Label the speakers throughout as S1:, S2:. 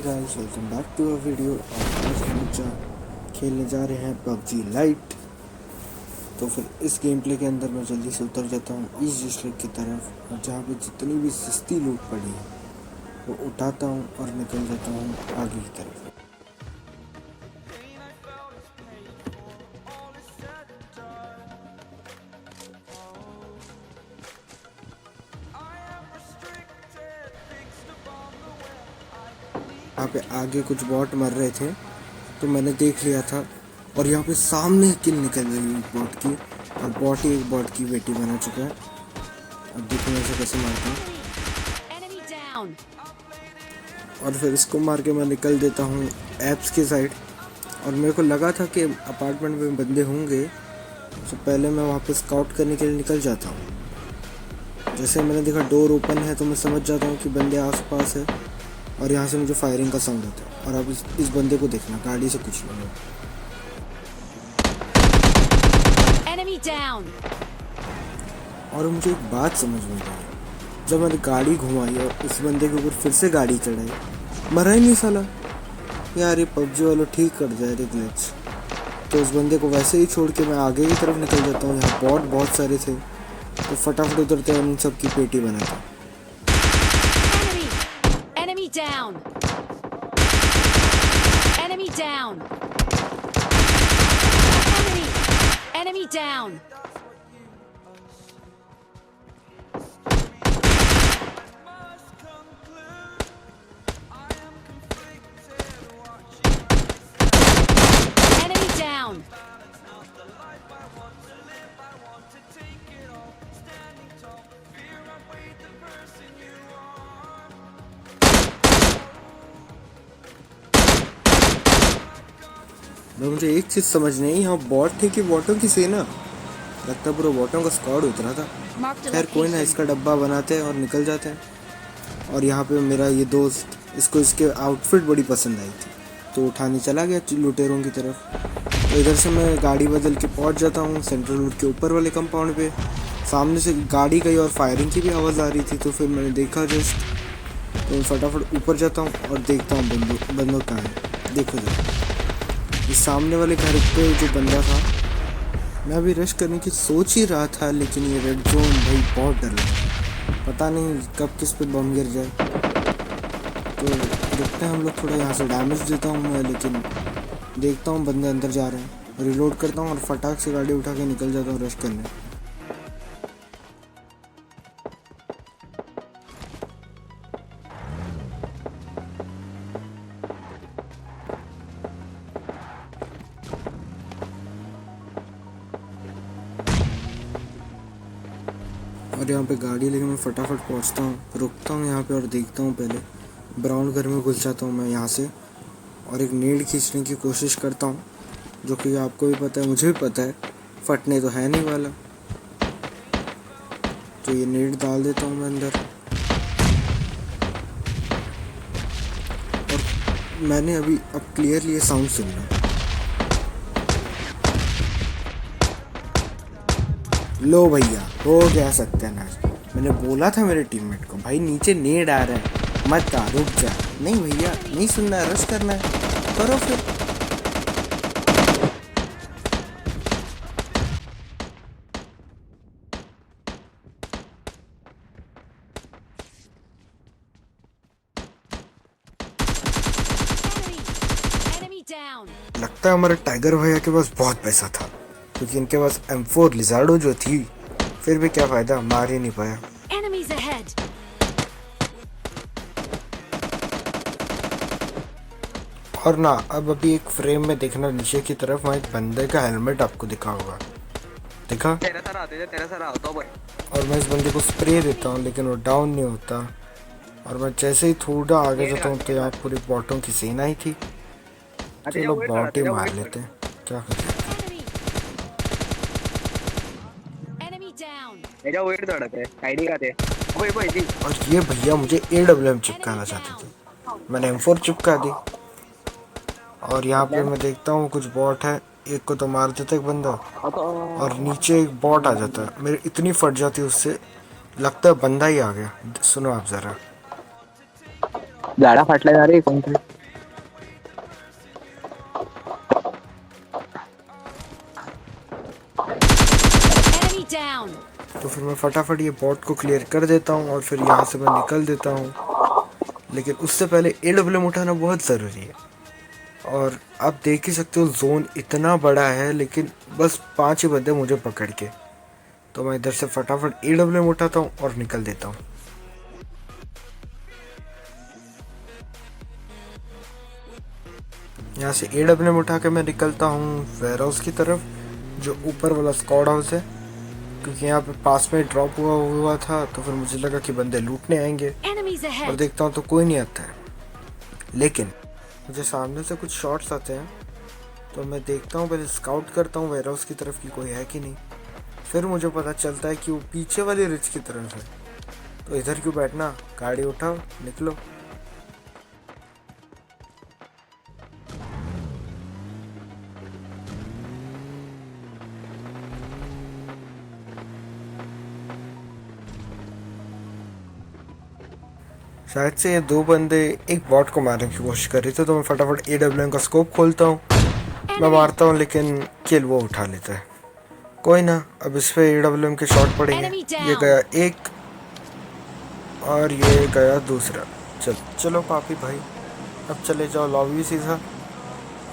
S1: Guys, welcome back to a video. और आज हम खेलने जा रहे हैं पबजी लाइट। तो फिर इस गेम प्ले के अंदर मैं जल्दी से उतर जाता हूँ ईस्ट डिस्ट्रिक्ट की तरफ, और जहाँ पे जितनी भी सस्ती लूट पड़ी है वो उठाता हूँ और निकल जाता हूँ आगे की तरफ। यहाँ पे आगे कुछ बॉट मर रहे थे तो मैंने देख लिया था, और यहाँ पे सामने किल निकल रही है बॉट की, और बॉट ही एक बॉट की बेटी बना चुका है। अब देखो मैं इसे कैसे मारता हूँ, और फिर इसको मार के मैं निकल देता हूँ एप्स के साइड। और मेरे को लगा था कि अपार्टमेंट में बंदे होंगे, तो पहले मैं वहाँ पे स्काउट करने के लिए निकल जाता हूँ। जैसे मैंने देखा डोर ओपन है तो मैं समझ जाता हूँ कि बंदे आसपास है, और यहाँ से मुझे फायरिंग का साउंड आता है। और अब इस बंदे को देखना, गाड़ी से कुछ नहीं है। और मुझे एक बात समझ में आई, जब मैंने गाड़ी घुमाई और उस बंदे के ऊपर फिर से गाड़ी चढ़ाई, मरा ही नहीं साला। यार ये पबजी वालों ठीक कर जाए रे ग्लिच। तो उस बंदे को वैसे ही छोड़ के मैं आगे की तरफ निकल जाता हूँ। यहाँ बॉट बहुत सारे थे तो फटाफट उतरते हैं, उन सब की पेटी बनाता हूँ।
S2: Enemy down. Enemy down.
S1: मुझे एक चीज़ समझ नहीं आई, यहाँ बॉट थे कि बॉटों की सेना? लगता पूरा बॉटों का स्क्वाड उतरा था। खैर कोई ना, इसका डब्बा बनाते हैं और निकल जाते हैं। और यहाँ पे मेरा ये दोस्त, इसको इसके आउटफिट बड़ी पसंद आई थी तो उठाने चला गया लुटेरों की तरफ। तो इधर से मैं गाड़ी बदल के पहुँच जाता हूँ सेंट्रल रोड के ऊपर वाले कंपाउंड पे। सामने से गाड़ी गई और फायरिंग की भी आवाज़ आ रही थी, तो फिर मैंने देखा जस्ट, तो फटाफट ऊपर जाता हूँ और देखता हूँ बंदूक कहाँ है। देखो इस सामने वाले घर पे जो बंदा था, मैं अभी रश करने की सोच ही रहा था, लेकिन ये रेड जोन भाई बहुत डर लगा। पता नहीं कब किस पे बम गिर जाए। तो देखते हैं हम लोग, थोड़ा यहाँ से डैमेज देता हूँ मैं, लेकिन देखता हूँ बंदे अंदर जा रहे हैं। रिलोड करता हूँ और फटाक से गाड़ी उठा के निकल जाता हूँ रश करने। और यहाँ पे गाड़ी लेके मैं फटाफट पहुँचता हूँ, रुकता हूँ यहाँ पे और देखता हूँ। पहले ब्राउन घर में घुस जाता हूँ मैं यहाँ से, और एक नीड खींचने की कोशिश करता हूँ, जो कि आपको भी पता है, मुझे भी पता है, फटने तो है नहीं वाला। तो ये नीड डाल देता हूँ मैं अंदर। और मैंने अभी अब क्लियरली ये साउंड सुना, लो भैया हो गया सत्यानाश। मैंने बोला था मेरे टीममेट को, भाई नीचे नेड आ रहा है, मत आ, रुक जा। नहीं भैया नहीं सुनना है, रश करना है, करो फिर।
S2: Enemy down.
S1: लगता है हमारे टाइगर भैया के पास बहुत पैसा था, क्योंकि इनके पास M4 लिजार्डो जो थी, फिर भी क्या फायदा, मार ही नहीं पाया।
S2: Enemies ahead.
S1: और ना अब अभी एक फ्रेम में देखना नीचे की तरफ, वहाँ एक बंदे का हेलमेट आपको दिखा होगा, दिखा?
S3: तेरा सर आता भाई।
S1: और मैं इस बंदे को स्प्रे देता हूँ, लेकिन वो डाउन नहीं होता। और मैं जैसे ही थोड़ा आगे जाता हूँ तो यहाँ पूरी बॉटों की सेना ही थी। चलो बॉट ही मार लेते हैं, क्या कर सकते हैं।
S2: Enemy down.
S3: मेरा वेट धड़क है, आईडी का दे। ओए भाई जी,
S1: और ये भैया मुझे AWM चिपकाना चाहते थे, मैंने M4 चिपका दी। और यहाँ पे मैं देखता हूँ कुछ बॉट है, एक को तो मार देता एक बंदा, और नीचे एक बॉट आ जाता है, मेरी इतनी फट जाती है उससे, लगता है बंदा ही आ गया। सुनो आप जरा,
S3: गाड़ा फाटला जा रही है कौन सी?
S2: down.
S1: तो फिर मैं फटाफट ये बॉट को क्लियर कर देता हूँ और फिर यहाँ से मैं निकल देता हूँ। लेकिन उससे पहले AWM उठाना बहुत ज़रूरी है। और आप देख ही सकते हो जोन इतना बड़ा है, लेकिन बस 5 ही बंदे मुझे पकड़ के। तो मैं इधर से फटाफट AWM उठाता हूँ और निकल देता हूँ। यहाँ से AWM उठा के मैं निकलता हूँ वेयर हाउस की तरफ, जो ऊपर वाला स्क्वाड हाउस है, क्योंकि यहाँ पे पास में ड्रॉप हुआ था। तो फिर मुझे लगा कि बंदे लूटने आएंगे
S2: Enemies
S1: और
S2: ahead.
S1: देखता हूँ तो कोई नहीं आता है। लेकिन मुझे सामने से कुछ शॉट्स आते हैं, तो मैं देखता हूँ, पहले स्काउट करता हूँ वेयर हाउस की तरफ कि कोई है कि नहीं। फिर मुझे पता चलता है कि वो पीछे वाली रिच की तरफ है। तो इधर क्यों बैठना, गाड़ी उठाओ निकलो। शायद से ये 2 बंदे एक बॉट को मारने की कोशिश कर रहे थे। तो मैं फटाफट AWM का स्कोप खोलता हूँ, मैं मारता हूँ, लेकिन किल वो उठा लेता है। कोई ना, अब इस पे AWM के शॉट पड़ेंगे। ये गया एक और ये गया दूसरा। चलो पापी भाई, अब चले जाओ लॉबी सीधा,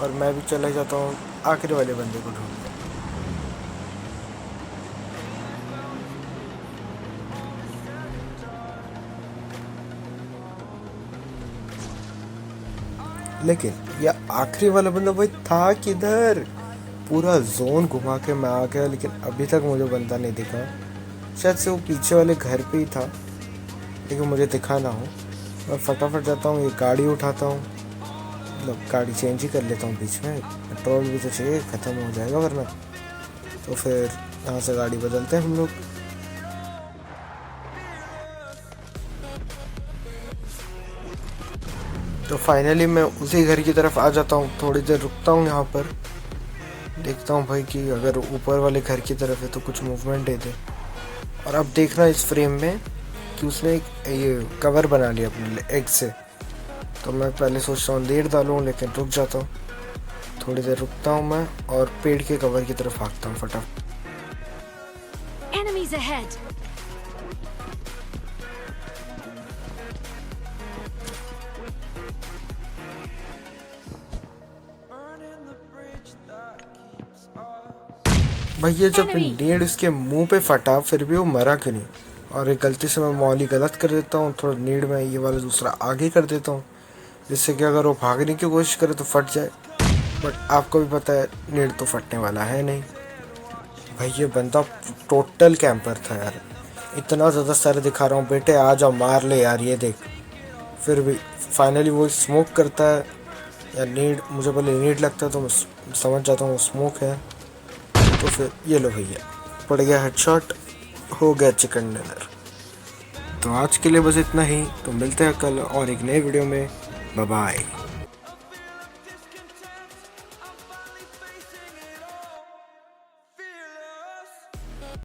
S1: और मैं भी चले जाता हूँ आखिरी वाले बंदे को ढूंढने। लेकिन यह आखिरी वाला बंदा भाई था किधर? पूरा जोन घुमा के मैं आ गया, लेकिन अभी तक मुझे बंदा नहीं दिखा। शायद से वो पीछे वाले घर पे ही था, लेकिन मुझे दिखा ना हो। मैं फटाफट जाता हूँ, ये गाड़ी उठाता हूँ, मतलब गाड़ी चेंज ही कर लेता हूँ बीच में। पेट्रोल भी तो चाहिए, ख़त्म हो जाएगा वरना। तो फिर यहाँ से गाड़ी बदलते हैं हम लोग। तो फाइनली मैं उसी घर की तरफ आ जाता हूँ। थोड़ी देर रुकता हूँ यहाँ पर, देखता हूँ भाई कि अगर ऊपर वाले घर की तरफ है तो कुछ मूवमेंट दे दे। और अब देखना इस फ्रेम में कि उसने एक ये कवर बना लिया अपने एग से। तो मैं पहले सोच रहा हूँ लेट डालूँ, लेकिन रुक जाता हूँ। थोड़ी देर रुकता हूँ मैं और पेड़ के कवर की तरफ भागता हूँ फटाफट।
S2: Enemies ahead.
S1: भाई ये जब नेड उसके मुंह पे फटा, फिर भी वो मरा क्यों नहीं? और एक गलती से मैं मौली गलत कर देता हूँ, थोड़ा नेड में ये वाला दूसरा आगे कर देता हूँ, जिससे कि अगर वो भागने की कोशिश करे तो फट जाए। बट आपको भी पता है नेड तो फटने वाला है नहीं। भाई ये बंदा टोटल कैंपर था यार, इतना ज़्यादा सर दिखा रहा हूँ, बेटे आ जाओ मार ले यार, ये देख। फिर भी फाइनली वो स्मोक करता है, या नीड, मुझे पहले नीड लगता है तो मैं समझ जाता हूँ वो स्मोक है। तो फिर ये लो भैया, पड़ गया हेडशॉट, हो गया चिकन डिनर। तो आज के लिए बस इतना ही। तो मिलते हैं कल और एक नए वीडियो में। Bye bye.